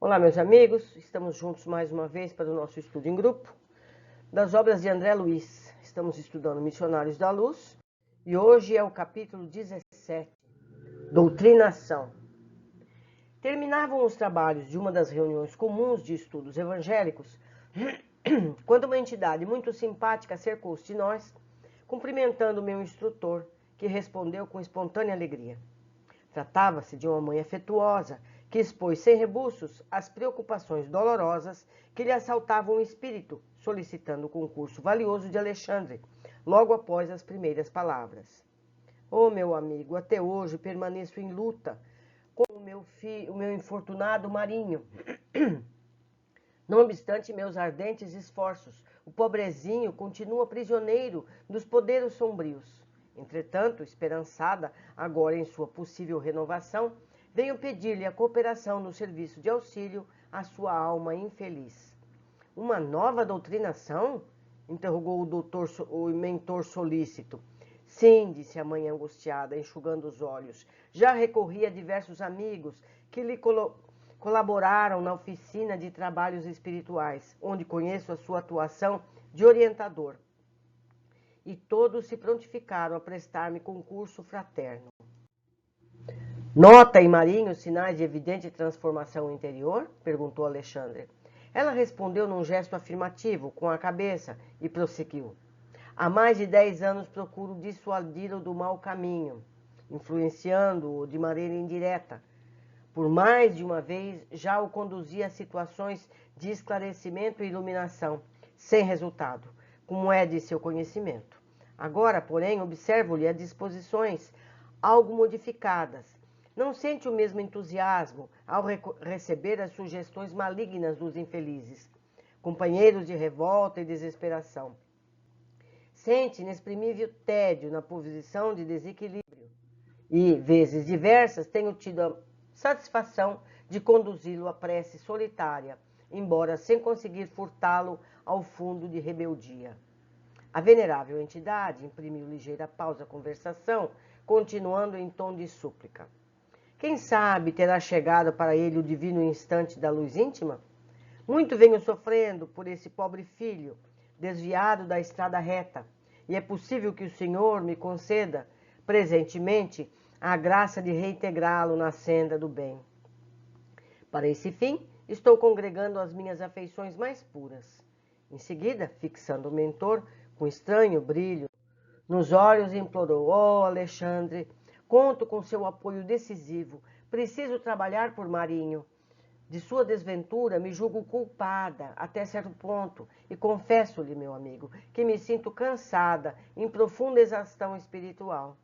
Olá, meus amigos, estamos juntos mais uma vez para o nosso estudo em grupo das obras de André Luiz. Estamos estudando Missionários da Luz e hoje é o capítulo 17, Doutrinação. Terminavam os trabalhos de uma das reuniões comuns de estudos evangélicos quando uma entidade muito simpática cercou-se de nós, cumprimentando meu instrutor, que respondeu com espontânea alegria. Tratava-se de uma mãe afetuosa, que expôs sem rebuços as preocupações dolorosas que lhe assaltavam o espírito, solicitando o concurso valioso de Alexandre, logo após as primeiras palavras. Oh, meu amigo, até hoje permaneço em luta com o meu infortunado Marinho. Não obstante meus ardentes esforços, o pobrezinho continua prisioneiro dos poderes sombrios. Entretanto, esperançada agora em sua possível renovação, venho pedir-lhe a cooperação no serviço de auxílio à sua alma infeliz. Uma nova doutrinação? Interrogou o mentor solícito. Sim, disse a mãe angustiada, enxugando os olhos. Já recorri a diversos amigos que lhe colaboraram na oficina de trabalhos espirituais, onde conheço a sua atuação de orientador. E todos se prontificaram a prestar-me concurso fraterno. Nota em Marinho sinais de evidente transformação interior? Perguntou Alexandre. Ela respondeu num gesto afirmativo, com a cabeça, e prosseguiu. Há mais de 10 anos procuro dissuadi-lo do mau caminho, influenciando-o de maneira indireta. Por mais de uma vez já o conduzi a situações de esclarecimento e iluminação, sem resultado, como é de seu conhecimento. Agora, porém, observo-lhe as disposições algo modificadas. Não sente o mesmo entusiasmo ao receber as sugestões malignas dos infelizes, companheiros de revolta e desesperação. Sente inexprimível tédio na posição de desequilíbrio e, vezes diversas, tenho tido a satisfação de conduzi-lo à prece solitária, embora sem conseguir furtá-lo ao fundo de rebeldia. A venerável entidade imprimiu ligeira pausa à conversação, continuando em tom de súplica. Quem sabe terá chegado para ele o divino instante da luz íntima? Muito venho sofrendo por esse pobre filho, desviado da estrada reta, e é possível que o Senhor me conceda, presentemente, a graça de reintegrá-lo na senda do bem. Para esse fim, estou congregando as minhas afeições mais puras. Em seguida, fixando o mentor com estranho brilho nos olhos, implorou: Oh, Alexandre, conto com seu apoio decisivo. Preciso trabalhar por Marinho. De sua desventura, me julgo culpada até certo ponto e confesso-lhe, meu amigo, que me sinto cansada, em profunda exaustão espiritual.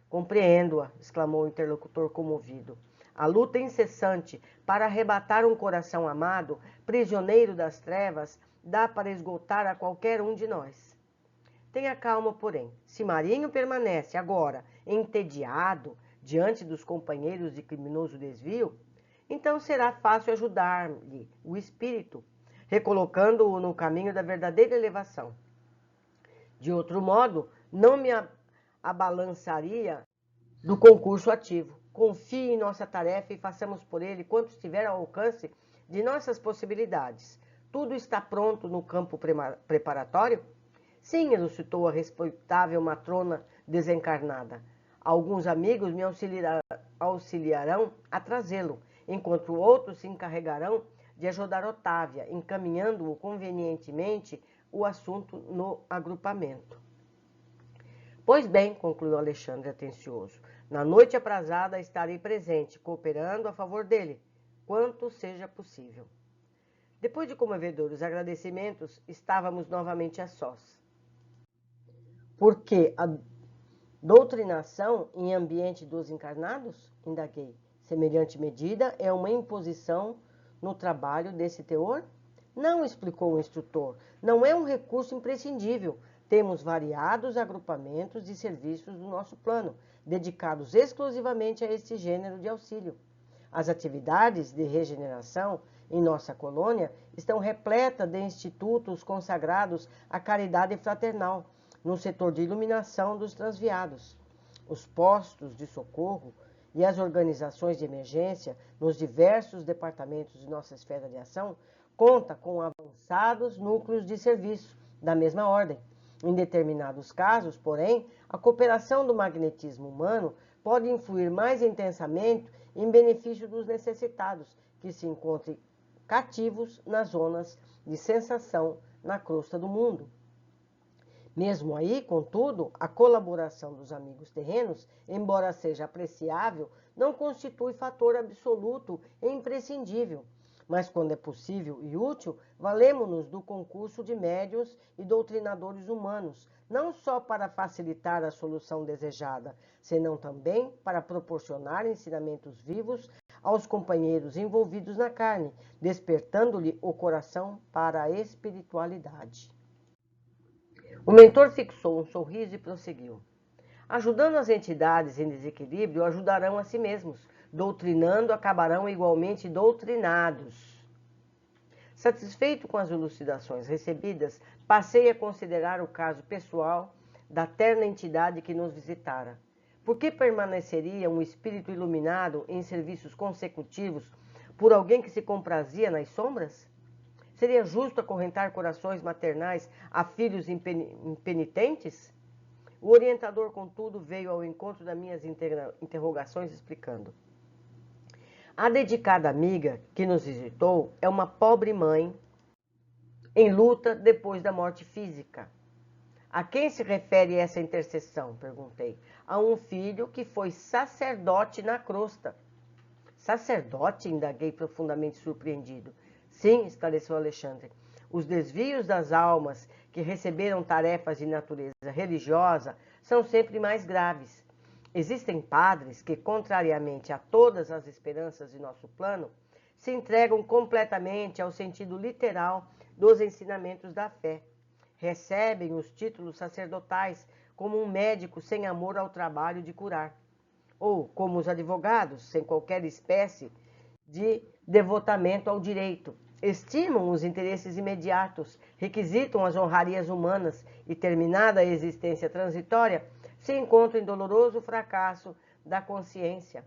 Compreendo-a, exclamou o interlocutor comovido. A luta incessante para arrebatar um coração amado, prisioneiro das trevas, dá para esgotar a qualquer um de nós. Tenha calma, porém. Se Marinho permanece agora entediado diante dos companheiros de criminoso desvio, então será fácil ajudar-lhe o espírito, recolocando-o no caminho da verdadeira elevação. De outro modo, não me abalançaria do concurso ativo. Confie em nossa tarefa e façamos por ele quanto estiver ao alcance de nossas possibilidades. Tudo está pronto no campo preparatório? Sim, elucidou a respeitável matrona desencarnada. Alguns amigos me auxiliarão a trazê-lo, enquanto outros se encarregarão de ajudar Otávia, encaminhando-o convenientemente o assunto no agrupamento. Pois bem, concluiu Alexandre atencioso, na noite aprazada estarei presente, cooperando a favor dele, quanto seja possível. Depois de comovedores agradecimentos, estávamos novamente a sós. Porque a doutrinação em ambiente dos encarnados? Indaguei. Semelhante medida é uma imposição no trabalho desse teor? Não, explicou o instrutor, não é um recurso imprescindível. Temos variados agrupamentos de serviços do nosso plano, dedicados exclusivamente a este gênero de auxílio. As atividades de regeneração em nossa colônia estão repletas de institutos consagrados à caridade fraternal, no setor de iluminação dos transviados. Os postos de socorro e as organizações de emergência nos diversos departamentos de nossa esfera de ação conta com avançados núcleos de serviço da mesma ordem. Em determinados casos, porém, a cooperação do magnetismo humano pode influir mais intensamente em benefício dos necessitados, que se encontrem cativos nas zonas de sensação na crosta do mundo. Mesmo aí, contudo, a colaboração dos amigos terrenos, embora seja apreciável, não constitui fator absoluto e imprescindível. Mas, quando é possível e útil, valemo-nos do concurso de médiuns e doutrinadores humanos, não só para facilitar a solução desejada, senão também para proporcionar ensinamentos vivos aos companheiros envolvidos na carne, despertando-lhe o coração para a espiritualidade. O mentor fixou um sorriso e prosseguiu. Ajudando as entidades em desequilíbrio, ajudarão a si mesmos. Doutrinando, acabarão igualmente doutrinados. Satisfeito com as elucidações recebidas, passei a considerar o caso pessoal da terna entidade que nos visitara. Por que permaneceria um espírito iluminado em serviços consecutivos por alguém que se comprazia nas sombras? Seria justo acorrentar corações maternais a filhos impenitentes? O orientador, contudo, veio ao encontro das minhas interrogações, explicando. A dedicada amiga que nos visitou é uma pobre mãe em luta depois da morte física. A quem se refere essa intercessão? Perguntei. A um filho que foi sacerdote na crosta. Sacerdote? Indaguei profundamente surpreendido. Sim, esclareceu Alexandre. Os desvios das almas que receberam tarefas de natureza religiosa são sempre mais graves. Existem padres que, contrariamente a todas as esperanças de nosso plano, se entregam completamente ao sentido literal dos ensinamentos da fé. Recebem os títulos sacerdotais como um médico sem amor ao trabalho de curar, ou como os advogados, sem qualquer espécie de devotamento ao direito. Estimam os interesses imediatos, requisitam as honrarias humanas e, terminada a existência transitória, se encontram em doloroso fracasso da consciência.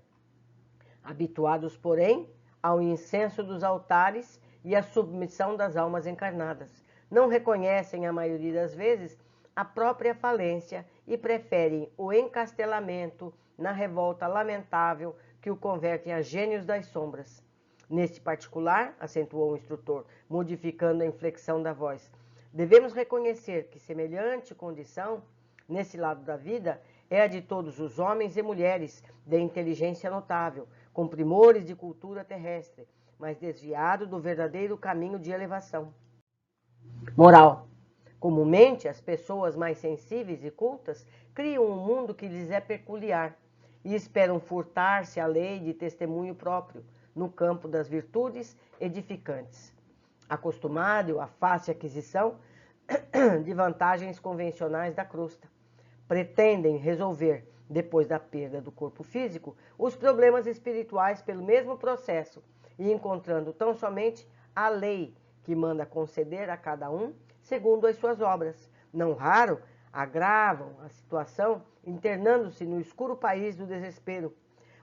Habituados, porém, ao incenso dos altares e à submissão das almas encarnadas, não reconhecem, a maioria das vezes, a própria falência e preferem o encastelamento na revolta lamentável que o converte a gênios das sombras. Neste particular, acentuou o instrutor, modificando a inflexão da voz, devemos reconhecer que semelhante condição, nesse lado da vida, é a de todos os homens e mulheres de inteligência notável, com primores de cultura terrestre, mas desviado do verdadeiro caminho de elevação. Moral. Comumente, as pessoas mais sensíveis e cultas criam um mundo que lhes é peculiar e esperam furtar-se à lei de testemunho próprio, no campo das virtudes edificantes, acostumado à fácil aquisição de vantagens convencionais da crosta. Pretendem resolver, depois da perda do corpo físico, os problemas espirituais pelo mesmo processo e encontrando tão somente a lei que manda conceder a cada um segundo as suas obras. Não raro, agravam a situação internando-se no escuro país do desespero,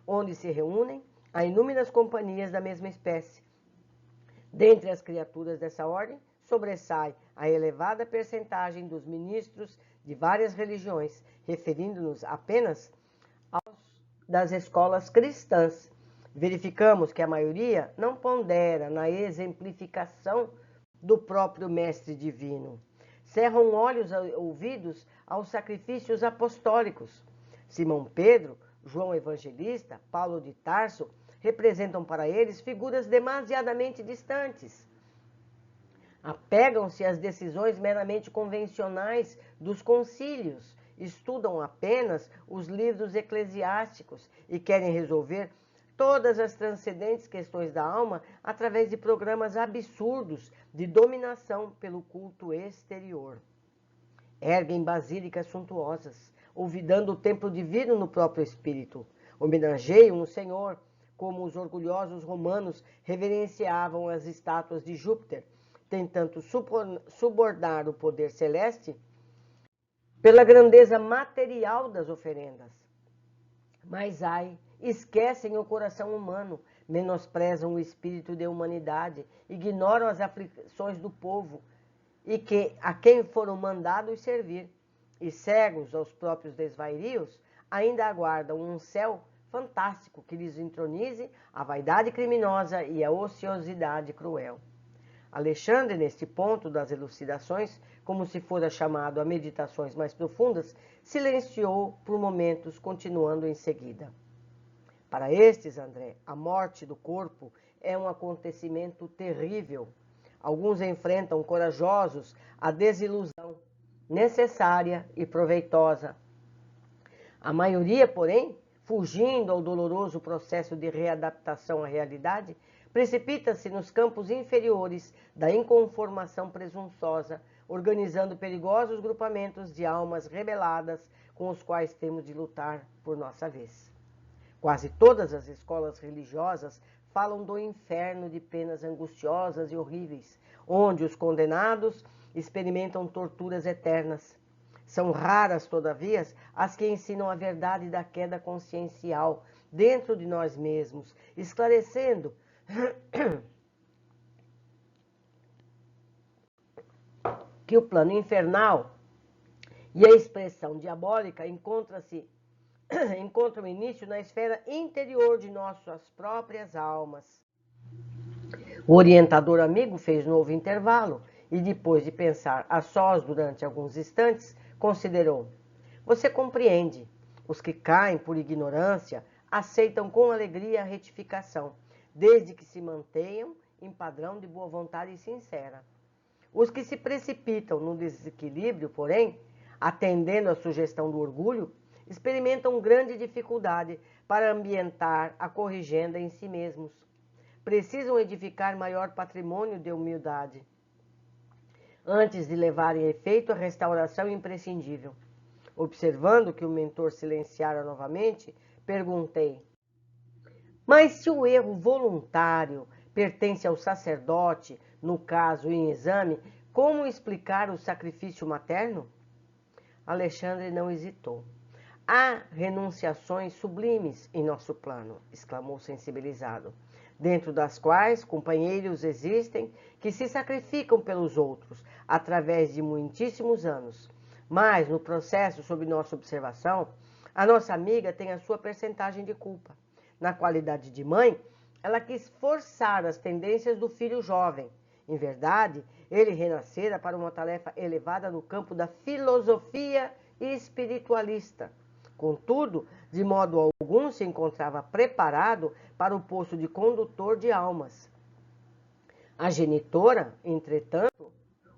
onde se reúnem a inúmeras companhias da mesma espécie. Dentre as criaturas dessa ordem, sobressai a elevada percentagem dos ministros de várias religiões, referindo-nos apenas aos das escolas cristãs. Verificamos que a maioria não pondera na exemplificação do próprio Mestre Divino. Cerram olhos e ouvidos aos sacrifícios apostólicos. Simão Pedro, João Evangelista, Paulo de Tarso, representam para eles figuras demasiadamente distantes. Apegam-se às decisões meramente convencionais dos concílios, estudam apenas os livros eclesiásticos e querem resolver todas as transcendentes questões da alma através de programas absurdos de dominação pelo culto exterior. Erguem basílicas suntuosas, olvidando o templo divino no próprio espírito. Homenageiam o Senhor, como os orgulhosos romanos reverenciavam as estátuas de Júpiter, tentando subornar o poder celeste pela grandeza material das oferendas. Mas ai, esquecem o coração humano, menosprezam o espírito de humanidade, ignoram as aflições do povo e a quem foram mandados servir, e cegos aos próprios desvairios, ainda aguardam um céu fantástico que lhes entronize a vaidade criminosa e a ociosidade cruel. Alexandre, neste ponto das elucidações, como se fora chamado a meditações mais profundas, silenciou por momentos, continuando em seguida. Para estes, André, a morte do corpo é um acontecimento terrível. Alguns enfrentam corajosos a desilusão necessária e proveitosa. A maioria, porém, fugindo ao doloroso processo de readaptação à realidade, precipita-se nos campos inferiores da inconformação presunçosa, organizando perigosos grupamentos de almas rebeladas com os quais temos de lutar por nossa vez. Quase todas as escolas religiosas falam do inferno de penas angustiosas e horríveis, onde os condenados experimentam torturas eternas. São raras, todavia, as que ensinam a verdade da queda consciencial dentro de nós mesmos, esclarecendo que o plano infernal e a expressão diabólica encontram início na esfera interior de nossas próprias almas. O orientador amigo fez novo intervalo e, depois de pensar a sós durante alguns instantes, considerou: você compreende, os que caem por ignorância aceitam com alegria a retificação, desde que se mantenham em padrão de boa vontade sincera. Os que se precipitam no desequilíbrio, porém, atendendo à sugestão do orgulho, experimentam grande dificuldade para ambientar a corrigenda em si mesmos. Precisam edificar maior patrimônio de humildade antes de levarem a efeito a restauração imprescindível. Observando que o mentor silenciara novamente, perguntei: mas se o erro voluntário pertence ao sacerdote, no caso em exame, como explicar o sacrifício materno? Alexandre não hesitou. Há renunciações sublimes em nosso plano, exclamou sensibilizado, dentro das quais companheiros existem que se sacrificam pelos outros através de muitíssimos anos. Mas, no processo sob nossa observação, a nossa amiga tem a sua percentagem de culpa. Na qualidade de mãe, ela quis forçar as tendências do filho jovem. Em verdade, ele renascera para uma tarefa elevada no campo da filosofia espiritualista. Contudo, de modo algum se encontrava preparado para o posto de condutor de almas. A genitora, entretanto,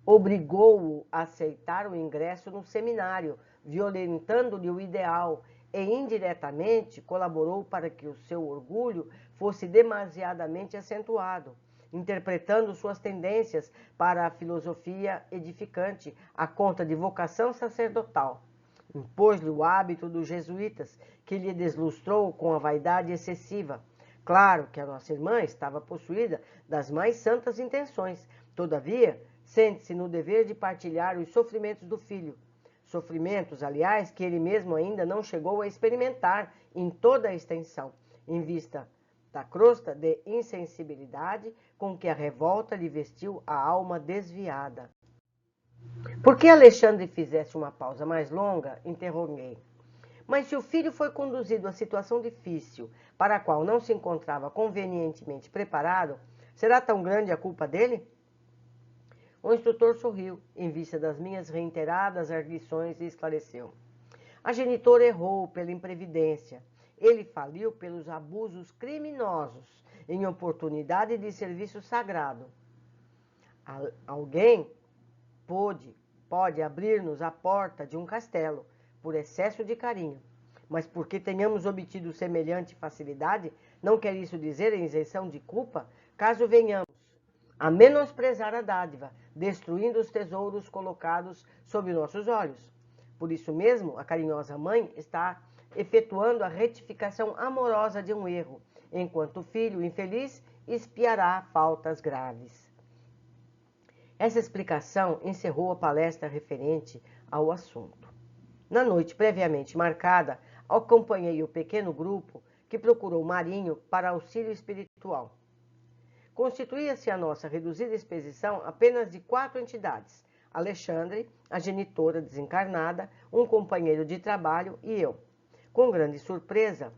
obrigou-o a aceitar o ingresso no seminário, violentando-lhe o ideal, e indiretamente colaborou para que o seu orgulho fosse demasiadamente acentuado, interpretando suas tendências para a filosofia edificante à conta de vocação sacerdotal. Impôs-lhe o hábito dos jesuítas, que lhe deslustrou com a vaidade excessiva. Claro que a nossa irmã estava possuída das mais santas intenções, todavia, sente-se no dever de partilhar os sofrimentos do filho. Sofrimentos, aliás, que ele mesmo ainda não chegou a experimentar em toda a extensão, em vista da crosta de insensibilidade com que a revolta lhe vestiu a alma desviada. Por que Alexandre fizesse uma pausa mais longa, interroguei. Mas se o filho foi conduzido a situação difícil, para a qual não se encontrava convenientemente preparado, será tão grande a culpa dele? O instrutor sorriu, em vista das minhas reiteradas arguições, e esclareceu. A genitora errou pela imprevidência. Ele faliu pelos abusos criminosos em oportunidade de serviço sagrado. Alguém pode abrir-nos a porta de um castelo por excesso de carinho, mas porque tenhamos obtido semelhante facilidade, não quer isso dizer a isenção de culpa, caso venhamos a menosprezar a dádiva, destruindo os tesouros colocados sob nossos olhos. Por isso mesmo, a carinhosa mãe está efetuando a retificação amorosa de um erro, enquanto o filho infeliz espiará faltas graves. Essa explicação encerrou a palestra referente ao assunto. Na noite previamente marcada, acompanhei o pequeno grupo que que procurou Marinho para auxílio espiritual. Constituía-se a nossa reduzida expedição apenas de 4 entidades: Alexandre, a genitora desencarnada, um companheiro de trabalho e eu. Com grande surpresa,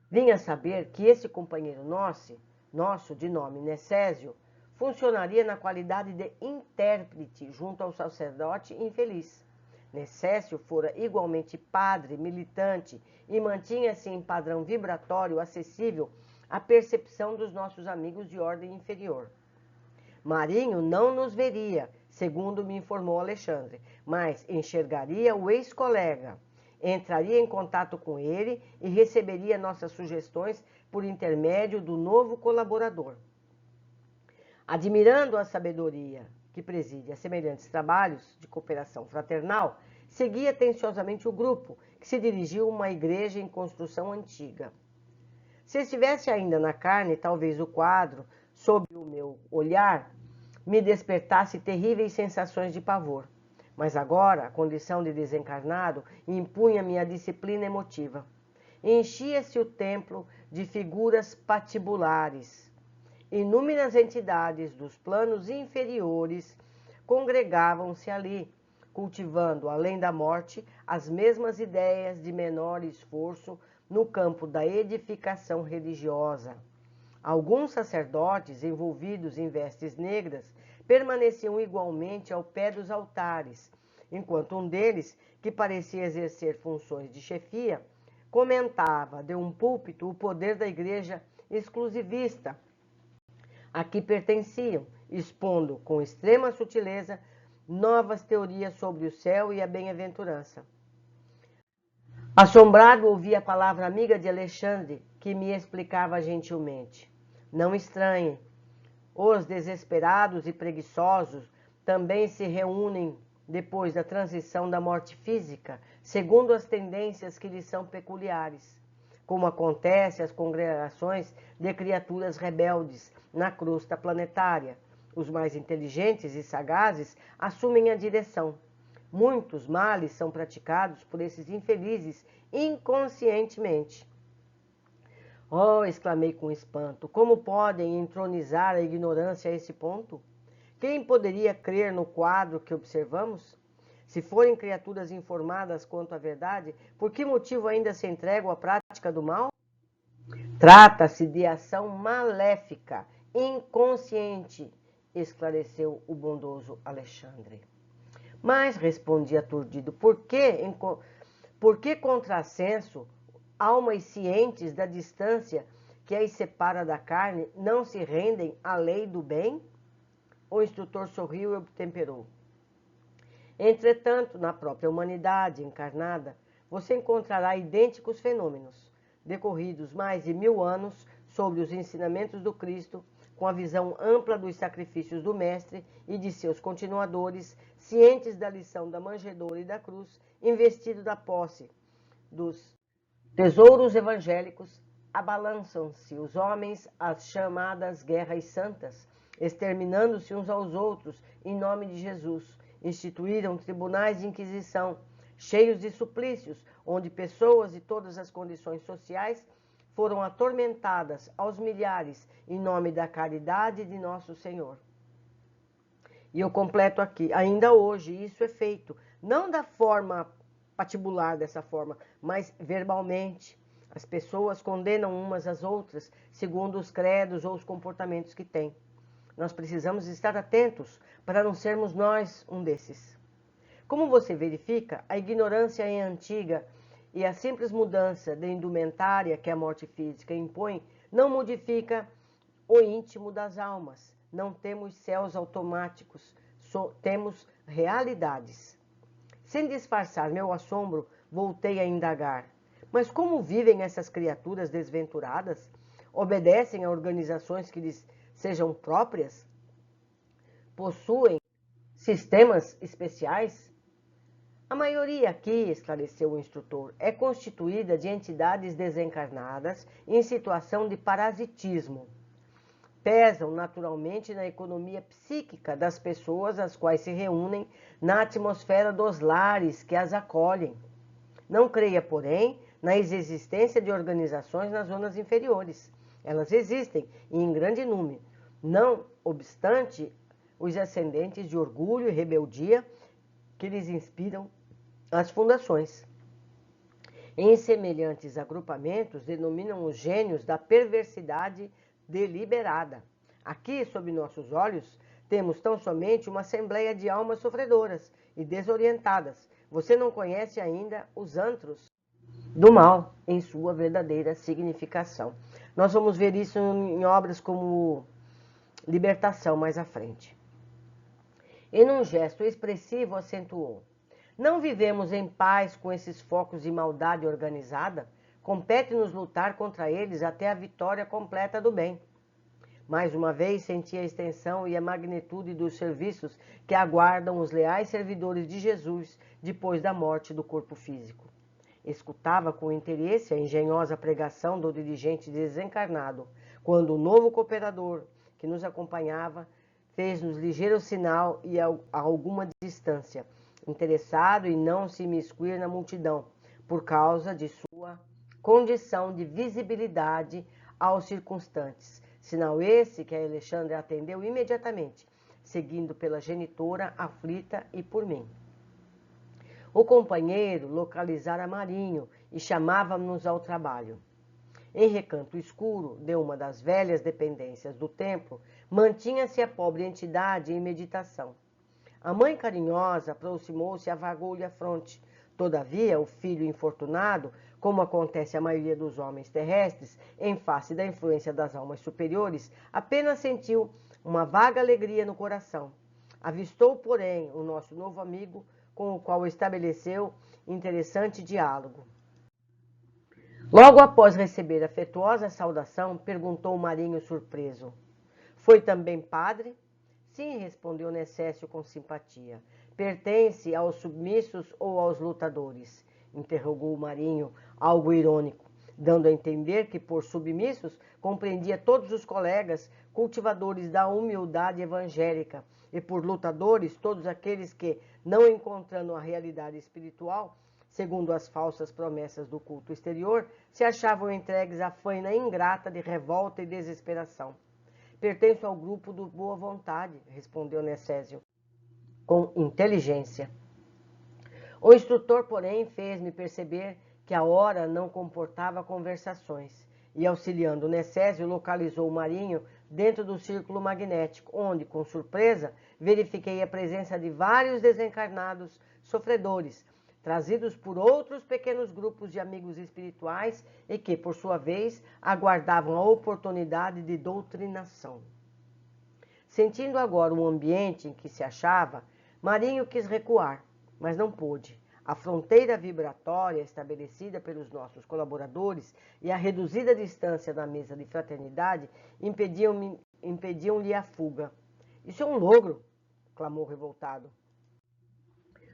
vinha saber que esse companheiro nosso de nome Necésio, funcionaria na qualidade de intérprete junto ao sacerdote infeliz. Necésio fora igualmente padre, militante e mantinha-se em padrão vibratório acessível à percepção dos nossos amigos de ordem inferior. Marinho não nos veria, segundo me informou Alexandre, mas enxergaria o ex-colega, entraria em contato com ele e receberia nossas sugestões por intermédio do novo colaborador. Admirando a sabedoria que preside a semelhantes trabalhos de cooperação fraternal, seguia atenciosamente o grupo, que se dirigiu a uma igreja em construção antiga. Se estivesse ainda na carne, talvez o quadro, sob o meu olhar, me despertasse terríveis sensações de pavor. Mas agora, a condição de desencarnado impunha-me a disciplina emotiva. Enchia-se o templo de figuras patibulares. Inúmeras entidades dos planos inferiores congregavam-se ali, cultivando, além da morte, as mesmas ideias de menor esforço no campo da edificação religiosa. Alguns sacerdotes, envolvidos em vestes negras, permaneciam igualmente ao pé dos altares, enquanto um deles, que parecia exercer funções de chefia, comentava de um púlpito o poder da igreja exclusivista a que pertenciam, expondo com extrema sutileza novas teorias sobre o céu e a bem-aventurança. Assombrado, ouvi a palavra amiga de Alexandre, que me explicava gentilmente: não estranhe, os desesperados e preguiçosos também se reúnem depois da transição da morte física, segundo as tendências que lhes são peculiares, como acontece às congregações de criaturas rebeldes na crosta planetária. Os mais inteligentes e sagazes assumem a direção. Muitos males são praticados por esses infelizes inconscientemente. Oh, exclamei com espanto, como podem entronizar a ignorância a esse ponto? Quem poderia crer no quadro que observamos? Se forem criaturas informadas quanto à verdade, por que motivo ainda se entregam à prática do mal? Trata-se de ação maléfica, inconsciente, esclareceu o bondoso Alexandre. Mas, respondi aturdido, por que contrassenso, almas cientes da distância que as separa da carne não se rendem à lei do bem? O instrutor sorriu e obtemperou. Entretanto, na própria humanidade encarnada, você encontrará idênticos fenômenos, decorridos mais de 1000 anos sobre os ensinamentos do Cristo, com a visão ampla dos sacrifícios do Mestre e de seus continuadores, cientes da lição da manjedoura e da cruz, investido da posse dos tesouros evangélicos, abalançam-se os homens às chamadas guerras santas, exterminando-se uns aos outros em nome de Jesus. Instituíram tribunais de inquisição, cheios de suplícios, onde pessoas de todas as condições sociais foram atormentadas aos milhares em nome da caridade de nosso Senhor. E eu completo aqui, ainda hoje isso é feito, não da forma patibular dessa forma, mas verbalmente. As pessoas condenam umas às outras segundo os credos ou os comportamentos que têm. Nós precisamos estar atentos para não sermos nós um desses. Como você verifica, a ignorância é antiga e a simples mudança de indumentária que a morte física impõe não modifica o íntimo das almas. Não temos céus automáticos, temos realidades. Sem disfarçar meu assombro, voltei a indagar. Mas como vivem essas criaturas desventuradas? Obedecem a organizações que lhes sejam próprias? Possuem sistemas especiais? A maioria aqui, esclareceu o instrutor, é constituída de entidades desencarnadas em situação de parasitismo. Pesam naturalmente na economia psíquica das pessoas as quais se reúnem na atmosfera dos lares que as acolhem. Não creia, porém, na existência de organizações nas zonas inferiores. Elas existem e em grande número, não obstante os ascendentes de orgulho e rebeldia que lhes inspiram as fundações. Em semelhantes agrupamentos, denominam os gênios da perversidade deliberada. Aqui, sob nossos olhos, temos tão somente uma assembleia de almas sofredoras e desorientadas. Você não conhece ainda os antros do mal em sua verdadeira significação. Nós vamos ver isso em obras como Libertação mais à frente. E num gesto expressivo acentuou: não vivemos em paz com esses focos de maldade organizada? Compete-nos lutar contra eles até a vitória completa do bem. Mais uma vez senti a extensão e a magnitude dos serviços que aguardam os leais servidores de Jesus depois da morte do corpo físico. Escutava com interesse a engenhosa pregação do dirigente desencarnado, quando o novo cooperador que nos acompanhava fez-nos ligeiro sinal e a alguma distância, interessado em não se imiscuir na multidão, por causa de sua condição de visibilidade aos circunstantes. Sinal esse que a Alexandre atendeu imediatamente, seguindo pela genitora, aflita e por mim. O companheiro localizara Marinho e chamava-nos ao trabalho. Em recanto escuro de uma das velhas dependências do templo, mantinha-se a pobre entidade em meditação. A mãe carinhosa aproximou-se e avagou-lhe a fronte. Todavia, o filho infortunado, como acontece à maioria dos homens terrestres, em face da influência das almas superiores, apenas sentiu uma vaga alegria no coração. Avistou, porém, o nosso novo amigo, com o qual estabeleceu interessante diálogo. Logo após receber afetuosa saudação, perguntou o Marinho surpreso: foi também padre? Sim, respondeu Necécio com simpatia. Pertence aos submissos ou aos lutadores? Interrogou o Marinho, algo irônico, dando a entender que por submissos compreendia todos os colegas cultivadores da humildade evangélica e por lutadores todos aqueles que, não encontrando a realidade espiritual, segundo as falsas promessas do culto exterior, se achavam entregues à faina ingrata de revolta e desesperação. Pertenço ao grupo do Boa Vontade, respondeu Necésio, com inteligência. O instrutor, porém, fez-me perceber que a hora não comportava conversações, e, auxiliando Necésio, localizou o Marinho dentro do círculo magnético, onde, com surpresa, verifiquei a presença de vários desencarnados sofredores, trazidos por outros pequenos grupos de amigos espirituais e que, por sua vez, aguardavam a oportunidade de doutrinação. Sentindo agora o ambiente em que se achava, Marinho quis recuar, mas não pôde. A fronteira vibratória estabelecida pelos nossos colaboradores e a reduzida distância da mesa de fraternidade impediam-lhe a fuga. Isso é um logro, clamou revoltado.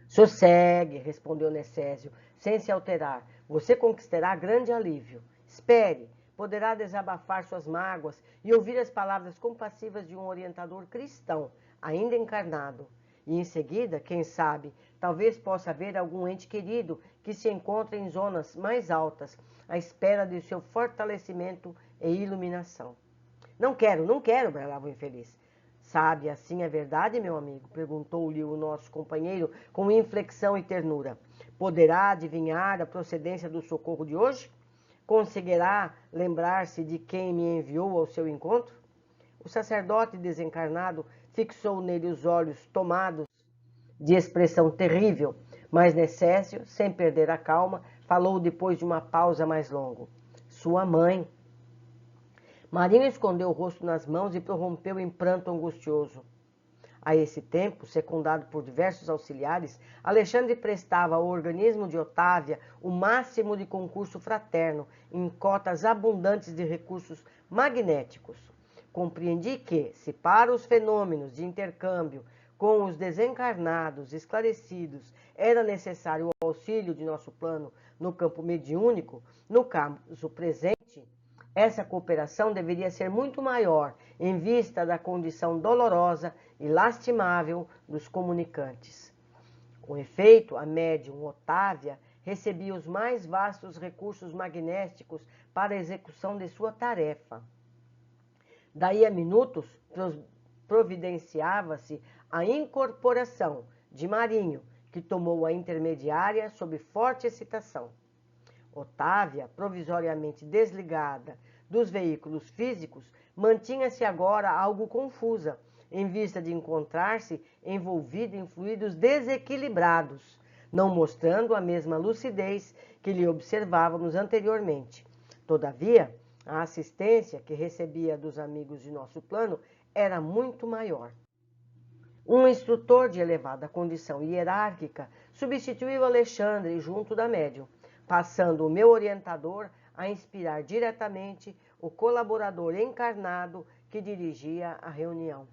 Sossegue, respondeu Necésio, sem se alterar. Você conquistará grande alívio. Espere, poderá desabafar suas mágoas e ouvir as palavras compassivas de um orientador cristão, ainda encarnado. E em seguida, quem sabe, talvez possa haver algum ente querido que se encontre em zonas mais altas, à espera de seu fortalecimento e iluminação. Não quero, bradava o infeliz. Sabe assim a verdade, meu amigo? Perguntou-lhe o nosso companheiro com inflexão e ternura. Poderá adivinhar a procedência do socorro de hoje? Conseguirá lembrar-se de quem me enviou ao seu encontro? O sacerdote desencarnado fixou nele os olhos tomados de expressão terrível, mas Necésio, sem perder a calma, falou depois de uma pausa mais longa. Sua mãe. Marinho escondeu o rosto nas mãos e prorrompeu em pranto angustioso. A esse tempo, secundado por diversos auxiliares, Alexandre prestava ao organismo de Otávia o máximo de concurso fraterno em cotas abundantes de recursos magnéticos. Compreendi que, se para os fenômenos de intercâmbio com os desencarnados esclarecidos era necessário o auxílio de nosso plano no campo mediúnico, no caso presente, essa cooperação deveria ser muito maior em vista da condição dolorosa e lastimável dos comunicantes. Com efeito, a médium Otávia recebia os mais vastos recursos magnéticos para a execução de sua tarefa. Daí a minutos, providenciava-se a incorporação de Marinho, que tomou a intermediária sob forte excitação. Otávia, provisoriamente desligada dos veículos físicos, mantinha-se agora algo confusa, em vista de encontrar-se envolvida em fluidos desequilibrados, não mostrando a mesma lucidez que lhe observávamos anteriormente. Todavia, a assistência que recebia dos amigos de nosso plano era muito maior. Um instrutor de elevada condição hierárquica substituiu Alexandre junto da médium, passando o meu orientador a inspirar diretamente o colaborador encarnado que dirigia a reunião.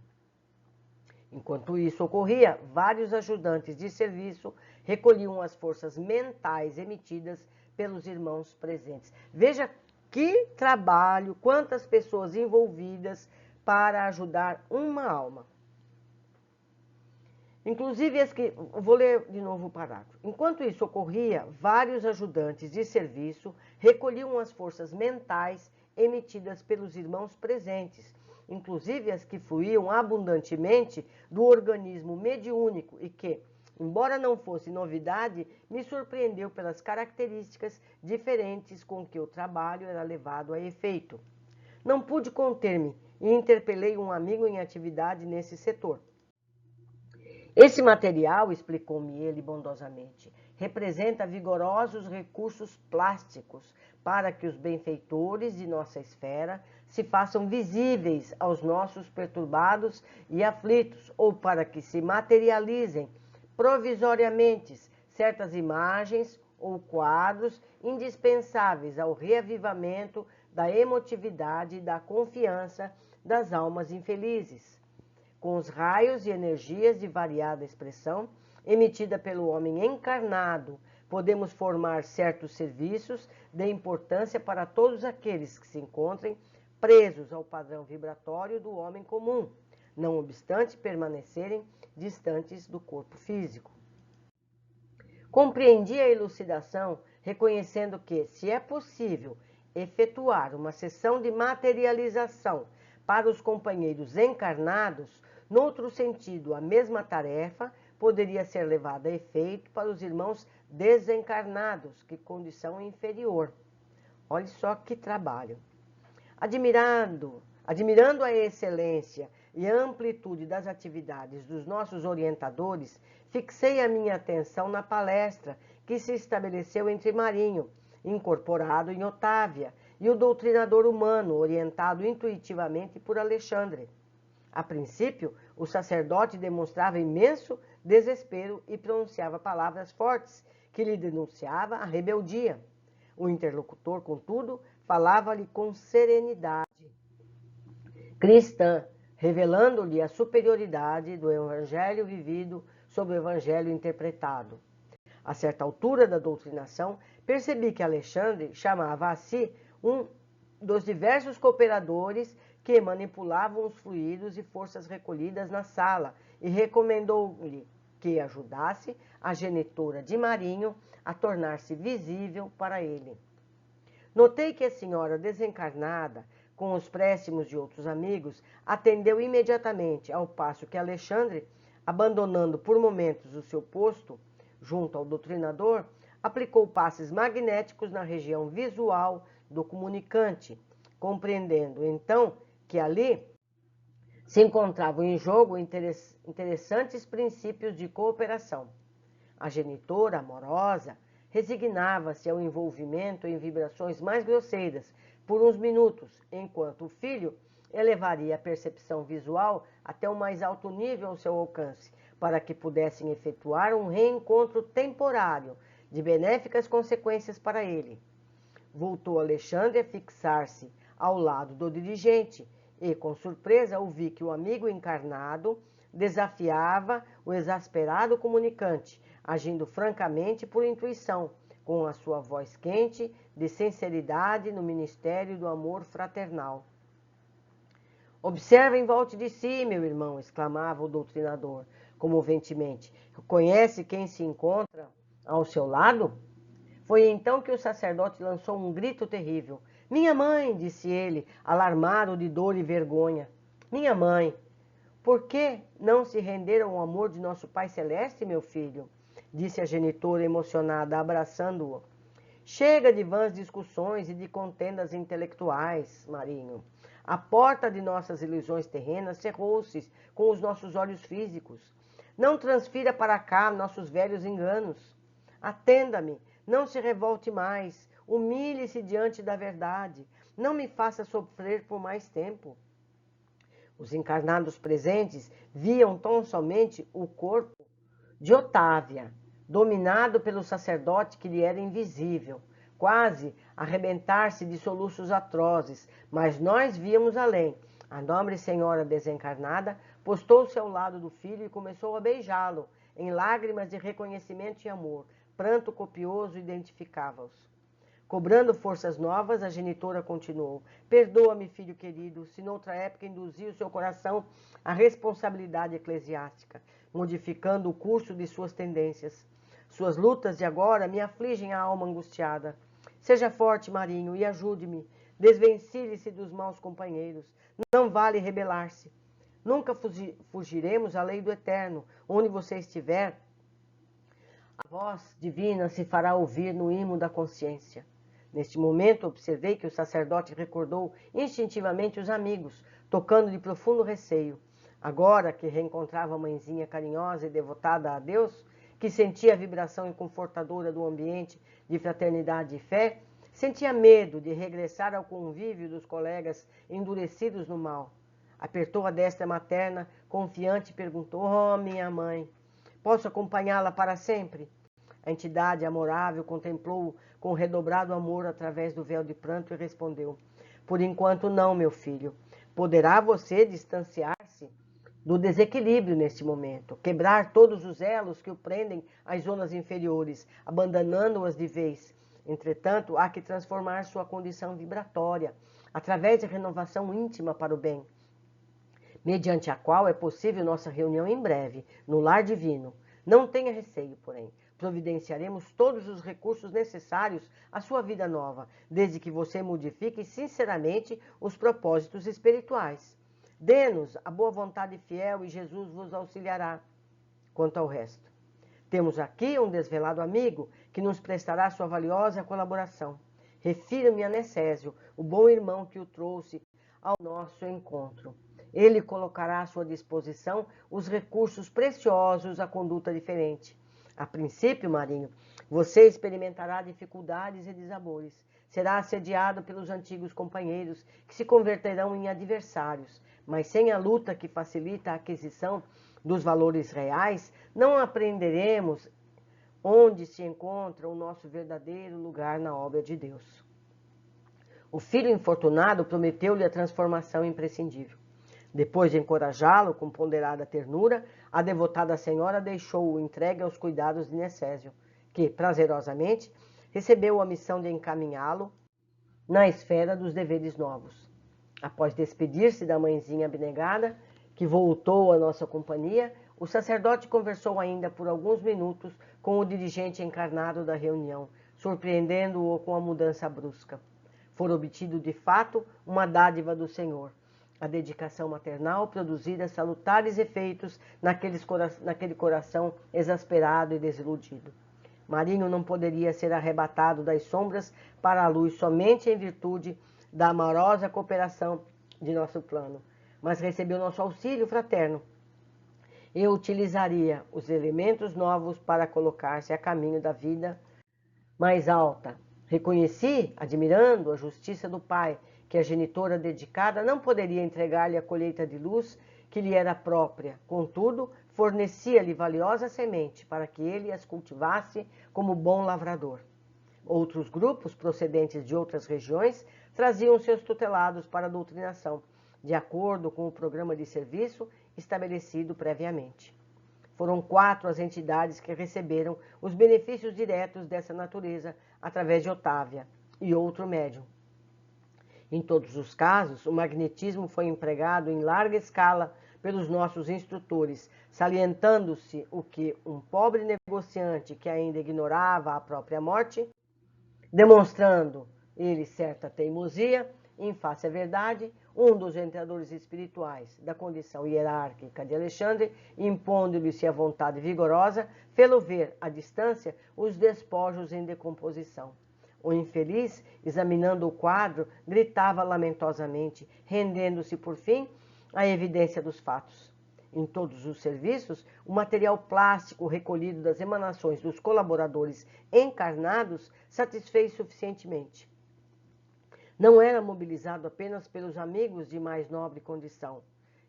Enquanto isso ocorria, vários ajudantes de serviço recolhiam as forças mentais emitidas pelos irmãos presentes. Veja que trabalho, quantas pessoas envolvidas para ajudar uma alma. Inclusive, vou ler de novo o parágrafo. Enquanto isso ocorria, vários ajudantes de serviço recolhiam as forças mentais emitidas pelos irmãos presentes, inclusive as que fluíam abundantemente do organismo mediúnico e que, embora não fosse novidade, me surpreendeu pelas características diferentes com que o trabalho era levado a efeito. Não pude conter-me e interpelei um amigo em atividade nesse setor. Esse material, explicou-me ele bondosamente, representa vigorosos recursos plásticos para que os benfeitores de nossa esfera se façam visíveis aos nossos perturbados e aflitos, ou para que se materializem provisoriamente certas imagens ou quadros indispensáveis ao reavivamento da emotividade e da confiança das almas infelizes. Com os raios e energias de variada expressão, emitida pelo homem encarnado, podemos formar certos serviços de importância para todos aqueles que se encontrem presos ao padrão vibratório do homem comum, não obstante permanecerem distantes do corpo físico. Compreendi a elucidação, reconhecendo que, se é possível efetuar uma sessão de materialização para os companheiros encarnados, noutro sentido, a mesma tarefa poderia ser levada a efeito para os irmãos desencarnados, que condição inferior. Olha só que trabalho. Admirando a excelência e a amplitude das atividades dos nossos orientadores, fixei a minha atenção na palestra que se estabeleceu entre Marinho, incorporado em Otávia, e o doutrinador humano, orientado intuitivamente por Alexandre. A princípio, o sacerdote demonstrava imenso desespero e pronunciava palavras fortes que lhe denunciava a rebeldia. O interlocutor, contudo, falava-lhe com serenidade cristã, revelando-lhe a superioridade do evangelho vivido sobre o evangelho interpretado. A certa altura da doutrinação, percebi que Alexandre chamava a si um dos diversos cooperadores que manipulavam os fluidos e forças recolhidas na sala e recomendou-lhe que ajudasse a genitora de Marinho a tornar-se visível para ele. Notei que a senhora desencarnada, com os préstimos de outros amigos, atendeu imediatamente, ao passo que Alexandre, abandonando por momentos o seu posto junto ao doutrinador, aplicou passes magnéticos na região visual do comunicante, compreendendo então que ali se encontravam em jogo interessantes princípios de cooperação. A genitora, amorosa, resignava-se ao envolvimento em vibrações mais grosseiras por uns minutos, enquanto o filho elevaria a percepção visual até o mais alto nível ao seu alcance, para que pudessem efetuar um reencontro temporário de benéficas consequências para ele. Voltou Alexandre a fixar-se ao lado do dirigente e, com surpresa, ouvi que o amigo encarnado desafiava o exasperado comunicante, agindo francamente por intuição, com a sua voz quente de sinceridade no ministério do amor fraternal. Observa em volta de si, meu irmão, exclamava o doutrinador, comoventemente. Conhece quem se encontra ao seu lado? Foi então que o sacerdote lançou um grito terrível. Minha mãe, disse ele, alarmado de dor e vergonha. Minha mãe, por que não se renderam ao amor de nosso Pai Celeste, meu filho? Disse a genitora emocionada, abraçando-o. Chega de vãs discussões e de contendas intelectuais, Marinho. A porta de nossas ilusões terrenas cerrou-se com os nossos olhos físicos. Não transfira para cá nossos velhos enganos. Atenda-me, não se revolte mais, humilhe-se diante da verdade. Não me faça sofrer por mais tempo. Os encarnados presentes viam tão somente o corpo de Otávia, dominado pelo sacerdote que lhe era invisível, quase arrebentar-se de soluços atrozes, mas nós víamos além. A nobre senhora desencarnada postou-se ao lado do filho e começou a beijá-lo, em lágrimas de reconhecimento e amor. Pranto copioso identificava-os. Cobrando forças novas, a genitora continuou. Perdoa-me, filho querido, se noutra época induzi o seu coração à responsabilidade eclesiástica, modificando o curso de suas tendências. Suas lutas de agora me afligem a alma angustiada. Seja forte, Marinho, e ajude-me. Desvencilhe-se dos maus companheiros. Não vale rebelar-se. Nunca fugiremos à lei do eterno. Onde você estiver, a voz divina se fará ouvir no imo da consciência. Neste momento, observei que o sacerdote recordou instintivamente os amigos, tocando de profundo receio. Agora que reencontrava a mãezinha carinhosa e devotada a Deus, que sentia a vibração confortadora do ambiente de fraternidade e fé, sentia medo de regressar ao convívio dos colegas endurecidos no mal. Apertou a destra materna, confiante, e perguntou: Oh, minha mãe, posso acompanhá-la para sempre? A entidade amorável contemplou-o com redobrado amor através do véu de pranto e respondeu: Por enquanto não, meu filho. Poderá você distanciar-se do desequilíbrio neste momento, quebrar todos os elos que o prendem às zonas inferiores, abandonando-as de vez. Entretanto, há que transformar sua condição vibratória, através de renovação íntima para o bem, mediante a qual é possível nossa reunião em breve, no lar divino. Não tenha receio, porém. Providenciaremos todos os recursos necessários à sua vida nova, desde que você modifique sinceramente os propósitos espirituais. Dê-nos a boa vontade fiel e Jesus vos auxiliará. Quanto ao resto, temos aqui um desvelado amigo que nos prestará sua valiosa colaboração. Refiro-me a Necésio, o bom irmão que o trouxe ao nosso encontro. Ele colocará à sua disposição os recursos preciosos à conduta diferente. A princípio, Marinho, você experimentará dificuldades e desabores. Será assediado pelos antigos companheiros, que se converterão em adversários. Mas sem a luta que facilita a aquisição dos valores reais, não aprenderemos onde se encontra o nosso verdadeiro lugar na obra de Deus. O filho infortunado prometeu-lhe a transformação imprescindível. Depois de encorajá-lo com ponderada ternura, a devotada senhora deixou-o entregue aos cuidados de Necésio, que, prazerosamente, recebeu a missão de encaminhá-lo na esfera dos deveres novos. Após despedir-se da mãezinha abnegada, que voltou à nossa companhia, o sacerdote conversou ainda por alguns minutos com o dirigente encarnado da reunião, surpreendendo-o com a mudança brusca. Fora obtido, de fato, uma dádiva do Senhor. A dedicação maternal produzira salutares efeitos naquele coração exasperado e desiludido. Marinho não poderia ser arrebatado das sombras para a luz somente em virtude da amorosa cooperação de nosso plano, mas recebeu nosso auxílio fraterno. Eu utilizaria os elementos novos para colocar-se a caminho da vida mais alta. Reconheci, admirando a justiça do Pai, que a genitora dedicada não poderia entregar-lhe a colheita de luz que lhe era própria. Contudo, fornecia-lhe valiosa semente para que ele as cultivasse como bom lavrador. Outros grupos, procedentes de outras regiões, traziam seus tutelados para a doutrinação, de acordo com o programa de serviço estabelecido previamente. Foram 4 as entidades que receberam os benefícios diretos dessa natureza através de Otávia e outro médium. Em todos os casos, o magnetismo foi empregado em larga escala pelos nossos instrutores, salientando-se o que um pobre negociante que ainda ignorava a própria morte Demonstrando ele certa teimosia em face à verdade, um dos orientadores espirituais da condição hierárquica de Alexandre, impondo-lhe-se a vontade vigorosa, fê-lo ver à distância os despojos em decomposição. O infeliz, examinando o quadro, gritava lamentosamente, rendendo-se, por fim, à evidência dos fatos. Em todos os serviços, o material plástico recolhido das emanações dos colaboradores encarnados satisfez suficientemente. Não era mobilizado apenas pelos amigos de mais nobre condição,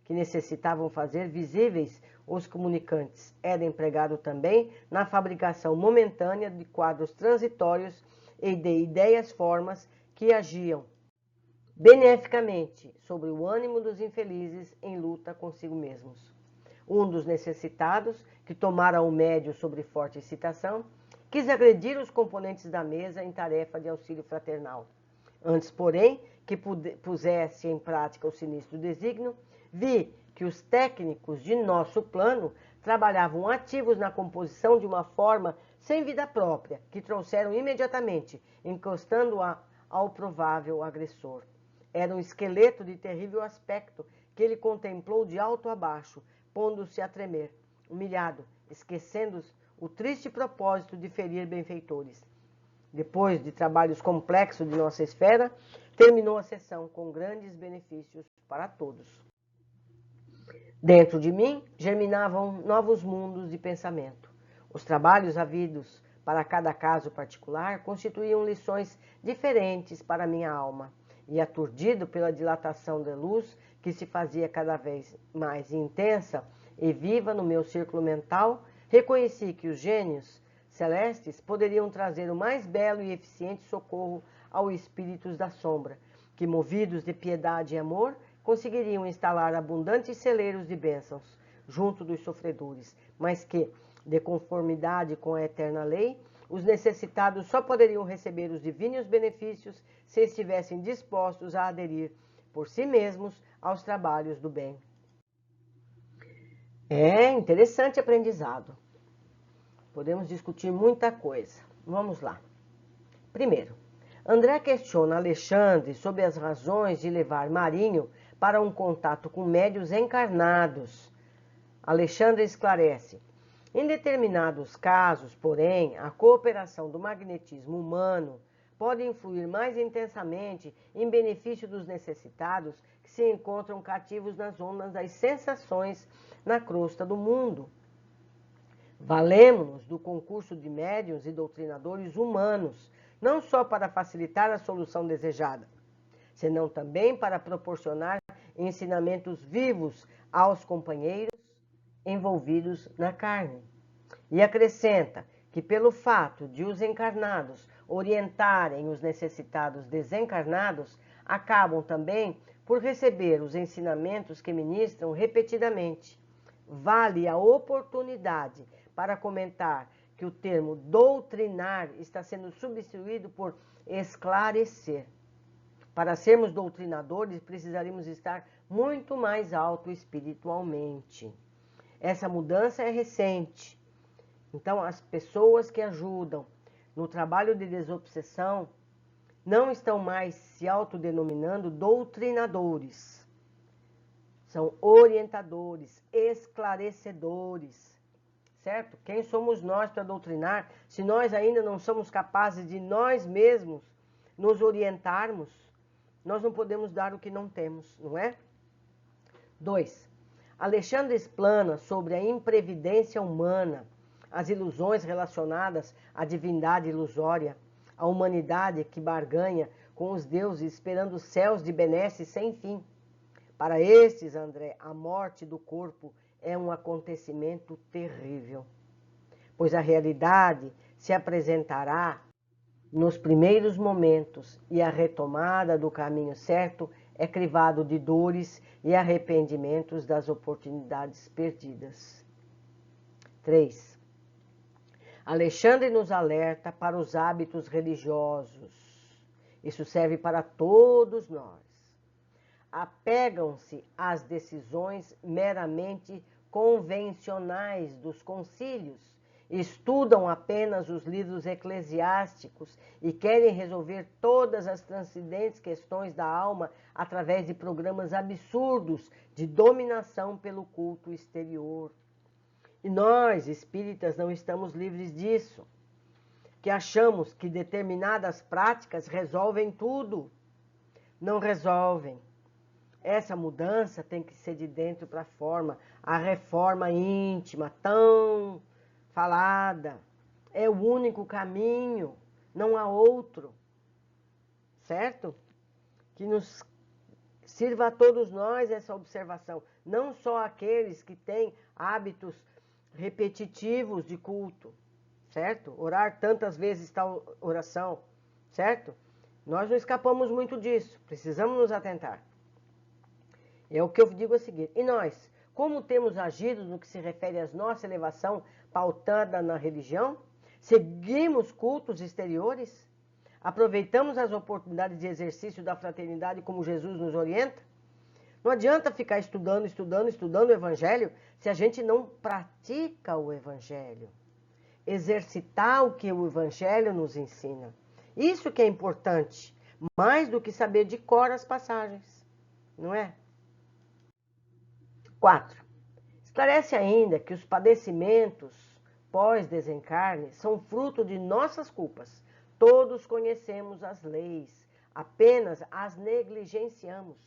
que necessitavam fazer visíveis os comunicantes. Era empregado também na fabricação momentânea de quadros transitórios e de ideias-formas que agiam beneficamente sobre o ânimo dos infelizes em luta consigo mesmos. Um dos necessitados, que tomara o médio sobre forte excitação, quis agredir os componentes da mesa em tarefa de auxílio fraternal. Antes, porém, que pusesse em prática o sinistro desígnio, vi que os técnicos de nosso plano trabalhavam ativos na composição de uma forma sem vida própria, que trouxeram imediatamente, encostando-a ao provável agressor. Era um esqueleto de terrível aspecto que ele contemplou de alto a baixo, pondo-se a tremer, humilhado, esquecendo o triste propósito de ferir benfeitores. Depois de trabalhos complexos de nossa esfera, terminou a sessão com grandes benefícios para todos. Dentro de mim germinavam novos mundos de pensamento. Os trabalhos havidos para cada caso particular constituíam lições diferentes para minha alma, e aturdido pela dilatação da luz que se fazia cada vez mais intensa e viva no meu círculo mental, reconheci que os gênios celestes poderiam trazer o mais belo e eficiente socorro aos espíritos da sombra, que, movidos de piedade e amor, conseguiriam instalar abundantes celeiros de bênçãos junto dos sofredores, mas que, de conformidade com a eterna lei, os necessitados só poderiam receber os divinos benefícios se estivessem dispostos a aderir por si mesmos aos trabalhos do bem. É interessante aprendizado. Podemos discutir muita coisa. Vamos lá. Primeiro, André questiona Alexandre sobre as razões de levar Marinho para um contato com médios encarnados. Alexandre esclarece. Em determinados casos, porém, a cooperação do magnetismo humano pode influir mais intensamente em benefício dos necessitados que se encontram cativos nas ondas das sensações na crosta do mundo. Valemo-nos do concurso de médiuns e doutrinadores humanos, não só para facilitar a solução desejada, senão também para proporcionar ensinamentos vivos aos companheiros envolvidos na carne. E acrescenta que, pelo fato de os encarnados orientarem os necessitados desencarnados, acabam também por receber os ensinamentos que ministram repetidamente. Vale a oportunidade para comentar que o termo doutrinar está sendo substituído por esclarecer. Para sermos doutrinadores, precisaríamos estar muito mais alto espiritualmente. Essa mudança é recente. Então, as pessoas que ajudam no trabalho de desobsessão não estão mais se autodenominando doutrinadores. São orientadores, esclarecedores, certo? Quem somos nós para doutrinar se nós ainda não somos capazes de nós mesmos nos orientarmos? Nós não podemos dar o que não temos, não é? 2. Alexandre explana sobre a imprevidência humana, as ilusões relacionadas à divindade ilusória, a humanidade que barganha com os deuses esperando céus de benesse sem fim. Para estes, André, a morte do corpo é um acontecimento terrível, pois a realidade se apresentará nos primeiros momentos e a retomada do caminho certo é crivado de dores e arrependimentos das oportunidades perdidas. 3. Alexandre nos alerta para os hábitos religiosos. Isso serve para todos nós. Apegam-se às decisões meramente convencionais dos concílios estudam apenas os livros eclesiásticos e querem resolver todas as transcendentes questões da alma através de programas absurdos de dominação pelo culto exterior. E nós, espíritas, não estamos livres disso, que achamos que determinadas práticas resolvem tudo. Não resolvem. Essa mudança tem que ser de dentro para fora. A reforma íntima, tão falada, é o único caminho, não há outro. Certo? Que nos sirva a todos nós essa observação. Não só aqueles que têm hábitos repetitivos de culto. Certo? Orar tantas vezes tal oração. Certo? Nós não escapamos muito disso. Precisamos nos atentar. É o que eu digo a seguir. E nós, como temos agido no que se refere à nossa elevação pautada na religião? Seguimos cultos exteriores? Aproveitamos as oportunidades de exercício da fraternidade como Jesus nos orienta? Não adianta ficar estudando o Evangelho se a gente não pratica o Evangelho. Exercitar o que o Evangelho nos ensina. Isso que é importante, mais do que saber de cor as passagens, não é? 4. Esclarece ainda que os padecimentos pós-desencarne são fruto de nossas culpas. Todos conhecemos as leis, apenas as negligenciamos.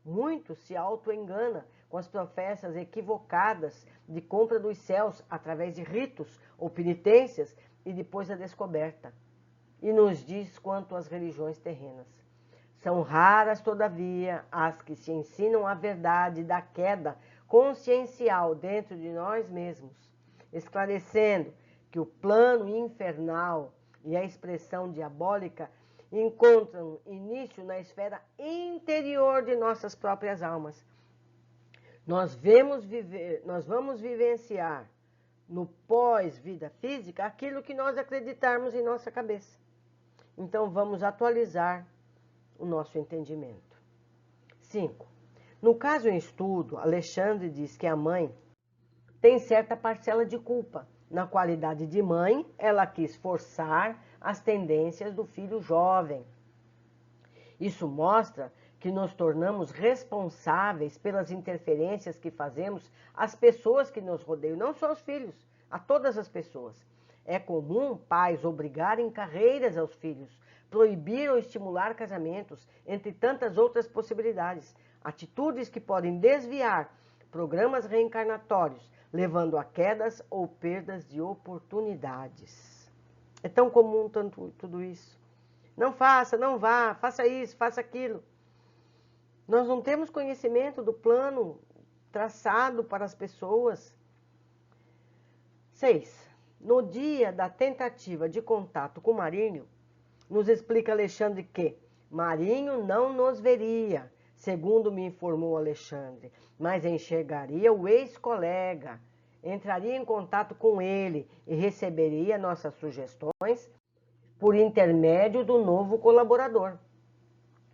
Muitos se auto-enganam com as professas equivocadas de compra dos céus através de ritos ou penitências e depois da descoberta. E nos diz quanto às religiões terrenas. São raras, todavia, as que se ensinam a verdade da queda consciencial dentro de nós mesmos, esclarecendo que o plano infernal e a expressão diabólica encontram início na esfera interior de nossas próprias almas. Nós vamos vivenciar no pós-vida física aquilo que nós acreditarmos em nossa cabeça. Então vamos atualizar o nosso entendimento. 5. No caso em estudo, Alexandre diz que a mãe tem certa parcela de culpa. Na qualidade de mãe, ela quis forçar as tendências do filho jovem. Isso mostra que nos tornamos responsáveis pelas interferências que fazemos às pessoas que nos rodeiam, não só aos filhos, a todas as pessoas. É comum pais obrigarem carreiras aos filhos, proibir ou estimular casamentos, entre tantas outras possibilidades. Atitudes que podem desviar programas reencarnatórios, levando a quedas ou perdas de oportunidades. É tão comum tudo isso. Não faça, não vá, faça isso, faça aquilo. Nós não temos conhecimento do plano traçado para as pessoas. 6. No dia da tentativa de contato com Marinho, nos explica Alexandre que Marinho não nos veria, segundo me informou Alexandre, mas enxergaria o ex-colega, entraria em contato com ele e receberia nossas sugestões por intermédio do novo colaborador.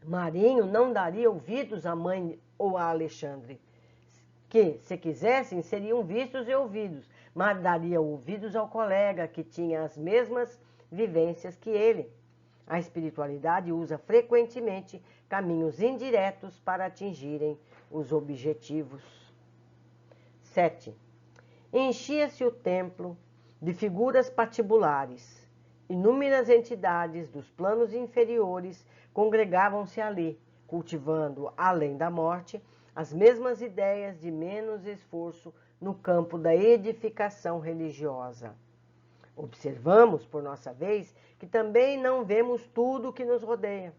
Marinho não daria ouvidos à mãe ou a Alexandre, que, se quisessem, seriam vistos e ouvidos, mas daria ouvidos ao colega que tinha as mesmas vivências que ele. A espiritualidade usa frequentemente caminhos indiretos para atingirem os objetivos. 7. Enchia-se o templo de figuras patibulares. Inúmeras entidades dos planos inferiores congregavam-se ali, cultivando, além da morte, as mesmas ideias de menos esforço no campo da edificação religiosa. Observamos, por nossa vez, que também não vemos tudo o que nos rodeia.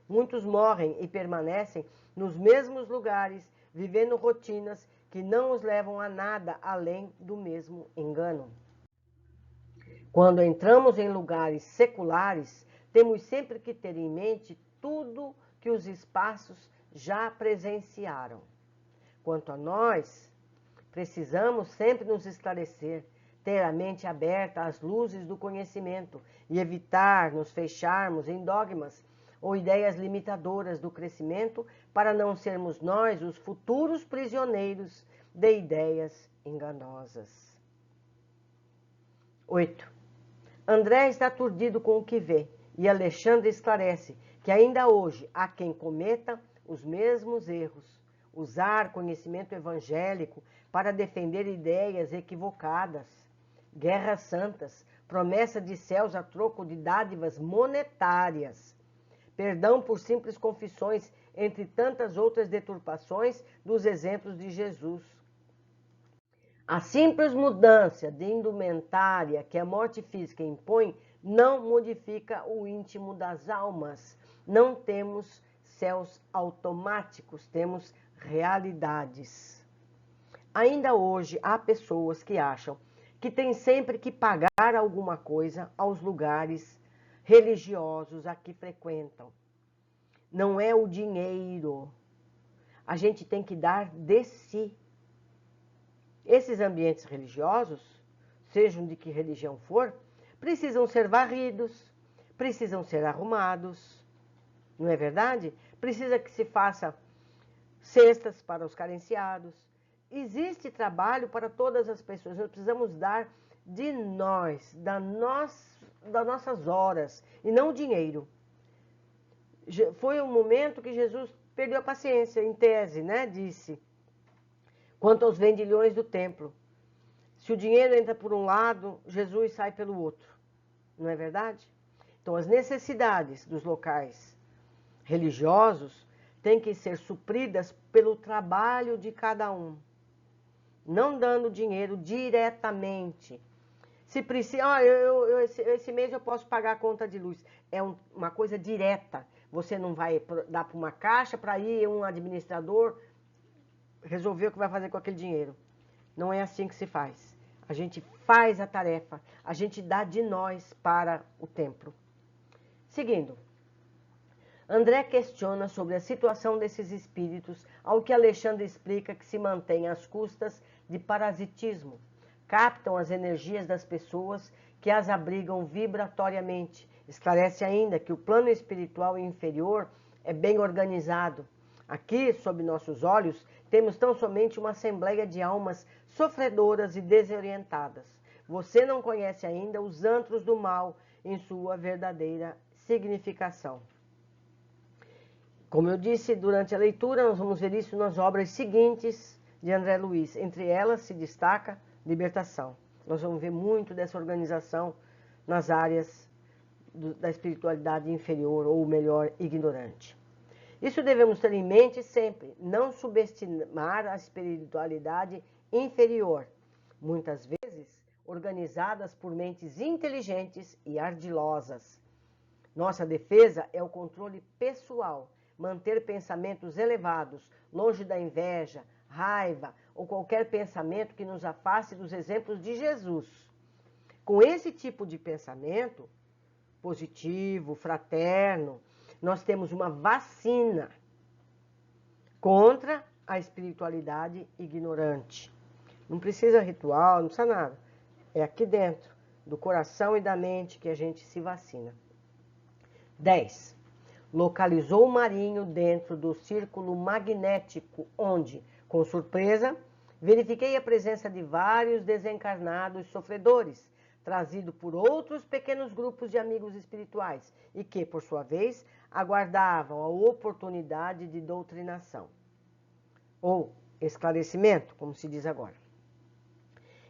Muitos morrem e permanecem nos mesmos lugares, vivendo rotinas que não os levam a nada além do mesmo engano. Quando entramos em lugares seculares, temos sempre que ter em mente tudo que os espaços já presenciaram. Quanto a nós, precisamos sempre nos esclarecer, ter a mente aberta às luzes do conhecimento e evitar nos fecharmos em dogmas ou ideias limitadoras do crescimento para não sermos nós os futuros prisioneiros de ideias enganosas. 8. André está aturdido com o que vê, e Alexandre esclarece que ainda hoje há quem cometa os mesmos erros, usar conhecimento evangélico para defender ideias equivocadas, guerras santas, promessa de céus a troco de dádivas monetárias, perdão por simples confissões, entre tantas outras deturpações dos exemplos de Jesus. A simples mudança de indumentária que a morte física impõe não modifica o íntimo das almas. Não temos céus automáticos, temos realidades. Ainda hoje há pessoas que acham que tem sempre que pagar alguma coisa aos lugares religiosos a que frequentam. Não é o dinheiro. A gente tem que dar de si. Esses ambientes religiosos, sejam de que religião for, precisam ser varridos, precisam ser arrumados, não é verdade? Precisa que se faça cestas para os carenciados. Existe trabalho para todas as pessoas, nós precisamos dar de nós, das nossas horas, e não dinheiro. Foi um momento que Jesus perdeu a paciência, em tese, né? Disse, quanto aos vendilhões do templo. Se o dinheiro entra por um lado, Jesus sai pelo outro. Não é verdade? Então, as necessidades dos locais religiosos têm que ser supridas pelo trabalho de cada um. Não dando dinheiro diretamente. Se precisa, esse mês eu posso pagar a conta de luz. É uma coisa direta. Você não vai dar para uma caixa para ir um administrador resolver o que vai fazer com aquele dinheiro. Não é assim que se faz. A gente faz a tarefa, a gente dá de nós para o templo. Seguindo, André questiona sobre a situação desses espíritos, ao que Alexandre explica que se mantém às custas de parasitismo. Captam as energias das pessoas que as abrigam vibratoriamente. Esclarece ainda que o plano espiritual inferior é bem organizado. Aqui, sob nossos olhos, temos tão somente uma assembleia de almas sofredoras e desorientadas. Você não conhece ainda os antros do mal em sua verdadeira significação. Como eu disse durante a leitura, nós vamos ver isso nas obras seguintes de André Luiz. Entre elas se destaca Libertação. Nós vamos ver muito dessa organização nas áreas da espiritualidade inferior, ou melhor, ignorante. Isso devemos ter em mente sempre, não subestimar a espiritualidade inferior, muitas vezes organizadas por mentes inteligentes e ardilosas. Nossa defesa é o controle pessoal, manter pensamentos elevados, longe da inveja, raiva ou qualquer pensamento que nos afaste dos exemplos de Jesus. Com esse tipo de pensamento, positivo, fraterno, nós temos uma vacina contra a espiritualidade ignorante. Não precisa ritual, não precisa nada. É aqui dentro, do coração e da mente, que a gente se vacina. 10. Localizou o marinho dentro do círculo magnético, onde, com surpresa, verifiquei a presença de vários desencarnados sofredores, trazido por outros pequenos grupos de amigos espirituais, e que, por sua vez, aguardavam a oportunidade de doutrinação, ou esclarecimento, como se diz agora.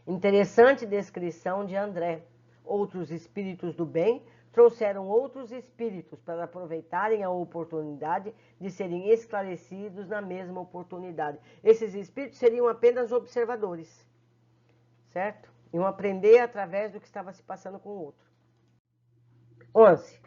Interessante descrição de André. Outros espíritos do bem trouxeram outros espíritos para aproveitarem a oportunidade de serem esclarecidos na mesma oportunidade. Esses espíritos seriam apenas observadores, certo? Iam aprender através do que estava se passando com o outro. 11.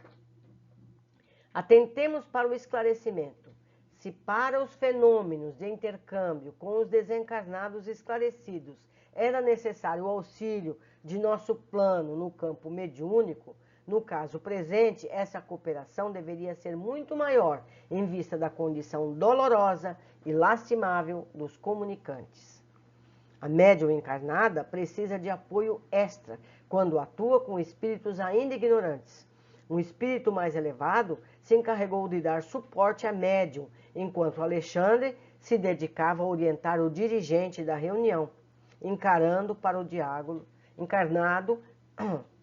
Atentemos para o esclarecimento. Se para os fenômenos de intercâmbio com os desencarnados esclarecidos era necessário o auxílio de nosso plano no campo mediúnico, no caso presente, essa cooperação deveria ser muito maior em vista da condição dolorosa e lastimável dos comunicantes. A médium encarnada precisa de apoio extra quando atua com espíritos ainda ignorantes. Um espírito mais elevado se encarregou de dar suporte à médium, enquanto Alexandre se dedicava a orientar o dirigente da reunião, encarnado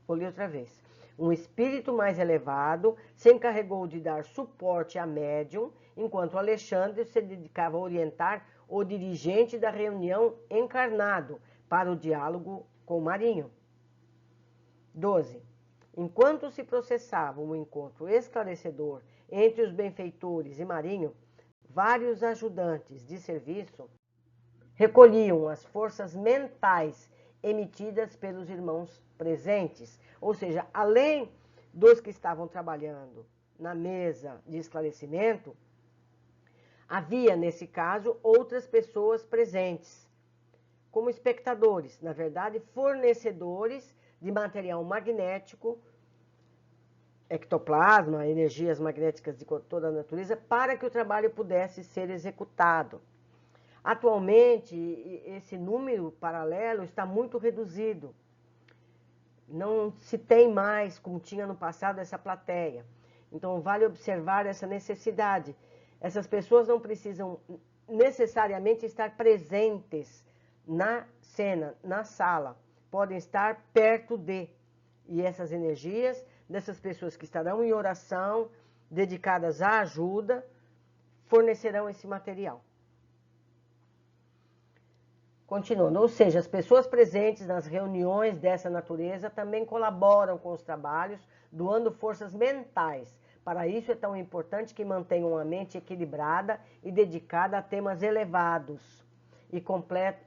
Vou ler outra vez. Um espírito mais elevado se encarregou de dar suporte à médium, enquanto Alexandre se dedicava a orientar o dirigente da reunião encarnado para o diálogo com Marinho. 12. Enquanto se processava um encontro esclarecedor entre os benfeitores e Marinho, vários ajudantes de serviço recolhiam as forças mentais emitidas pelos irmãos presentes, ou seja, além dos que estavam trabalhando na mesa de esclarecimento, havia, nesse caso, outras pessoas presentes, como espectadores, na verdade, fornecedores de material magnético, ectoplasma, energias magnéticas de toda a natureza, para que o trabalho pudesse ser executado. Atualmente, esse número paralelo está muito reduzido. Não se tem mais, como tinha no passado, essa plateia. Então, vale observar essa necessidade. Essas pessoas não precisam necessariamente estar presentes na cena, na sala. Podem estar perto de. E essas energias dessas pessoas que estarão em oração, dedicadas à ajuda, fornecerão esse material. Continuando, ou seja, as pessoas presentes nas reuniões dessa natureza também colaboram com os trabalhos, doando forças mentais. Para isso é tão importante que mantenham a mente equilibrada e dedicada a temas elevados e completa.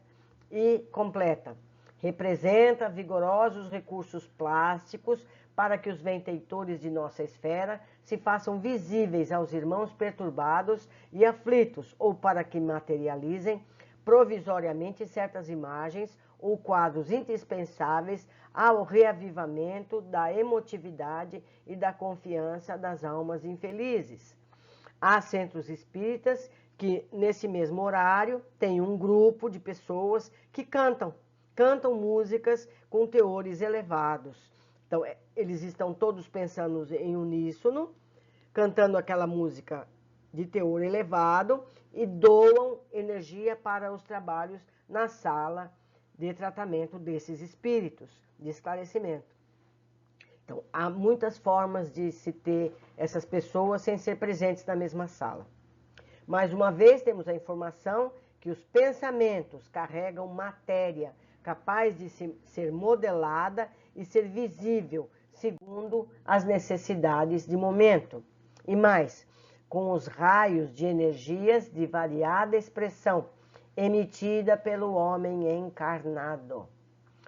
Representa vigorosos recursos plásticos para que os benfeitores de nossa esfera se façam visíveis aos irmãos perturbados e aflitos, ou para que materializem provisoriamente certas imagens ou quadros indispensáveis ao reavivamento da emotividade e da confiança das almas infelizes. Há centros espíritas que, nesse mesmo horário, tem um grupo de pessoas que cantam músicas com teores elevados. Então, eles estão todos pensando em uníssono, cantando aquela música de teor elevado e doam energia para os trabalhos na sala de tratamento desses espíritos, de esclarecimento. Então, há muitas formas de se ter essas pessoas sem ser presentes na mesma sala. Mais uma vez, temos a informação que os pensamentos carregam matéria capaz de ser modelada e ser visível segundo as necessidades de momento. E mais, com os raios de energias de variada expressão emitida pelo homem encarnado.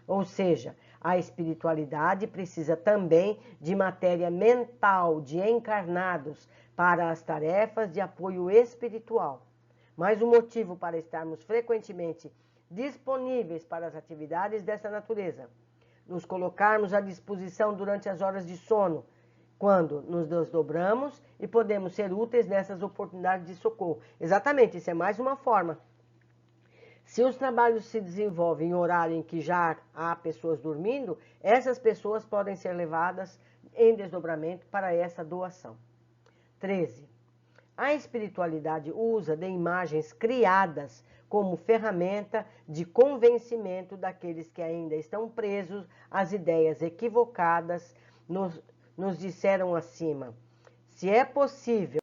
Ou seja, a espiritualidade precisa também de matéria mental de encarnados para as tarefas de apoio espiritual. Mais um motivo para estarmos frequentemente disponíveis para as atividades dessa natureza. Nos colocarmos à disposição durante as horas de sono, quando nos desdobramos e podemos ser úteis nessas oportunidades de socorro. Exatamente, isso é mais uma forma. Se os trabalhos se desenvolvem em horário em que já há pessoas dormindo, essas pessoas podem ser levadas em desdobramento para essa doação. 13. A espiritualidade usa de imagens criadas como ferramenta de convencimento daqueles que ainda estão presos às ideias equivocadas. Nos disseram acima, se é possível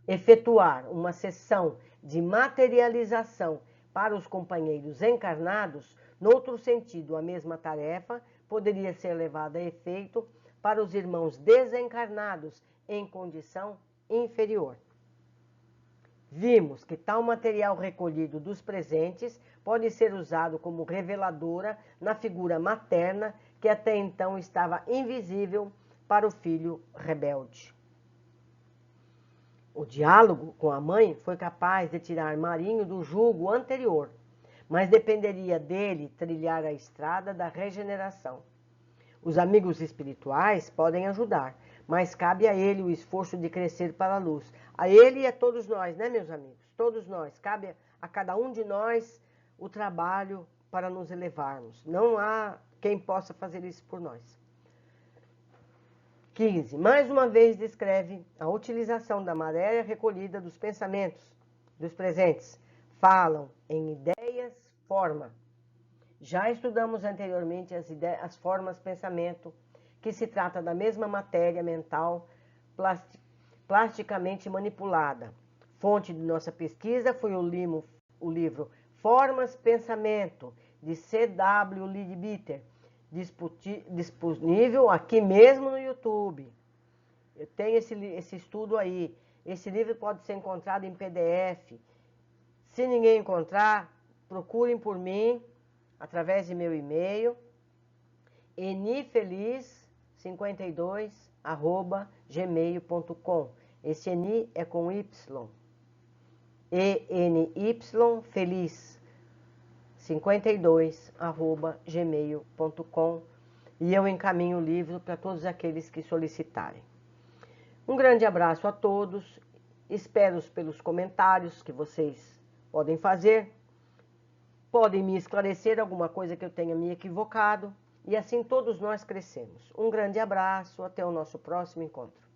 efetuar uma sessão de materialização para os companheiros encarnados, noutro sentido, a mesma tarefa poderia ser levada a efeito para os irmãos desencarnados em condição inferior. Vimos que tal material recolhido dos presentes pode ser usado como reveladora na figura materna que até então estava invisível para o filho rebelde. O diálogo com a mãe foi capaz de tirar Marinho do jugo anterior, mas dependeria dele trilhar a estrada da regeneração. Os amigos espirituais podem ajudar, mas cabe a ele o esforço de crescer para a luz. A ele e a todos nós, né, meus amigos? Todos nós. Cabe a cada um de nós o trabalho para nos elevarmos. Não há quem possa fazer isso por nós. 15. Mais uma vez descreve a utilização da matéria recolhida dos pensamentos dos presentes. Falam em ideias, forma. Já estudamos anteriormente as formas pensamento, que se trata da mesma matéria mental plasticamente manipulada. Fonte de nossa pesquisa foi o livro Formas Pensamento, de C.W. Leadbeater, disponível aqui mesmo no YouTube. Eu tenho esse estudo aí. Esse livro pode ser encontrado em PDF. Se ninguém encontrar, procurem por mim através de meu e-mail, eni5252@gmail.com. Esse Eni é com Y. ENY feliz 52@gmail.com, e eu encaminho o livro para todos aqueles que solicitarem. Um grande abraço a todos, espero pelos comentários que vocês podem fazer, podem me esclarecer alguma coisa que eu tenha me equivocado, e assim todos nós crescemos. Um grande abraço, até o nosso próximo encontro.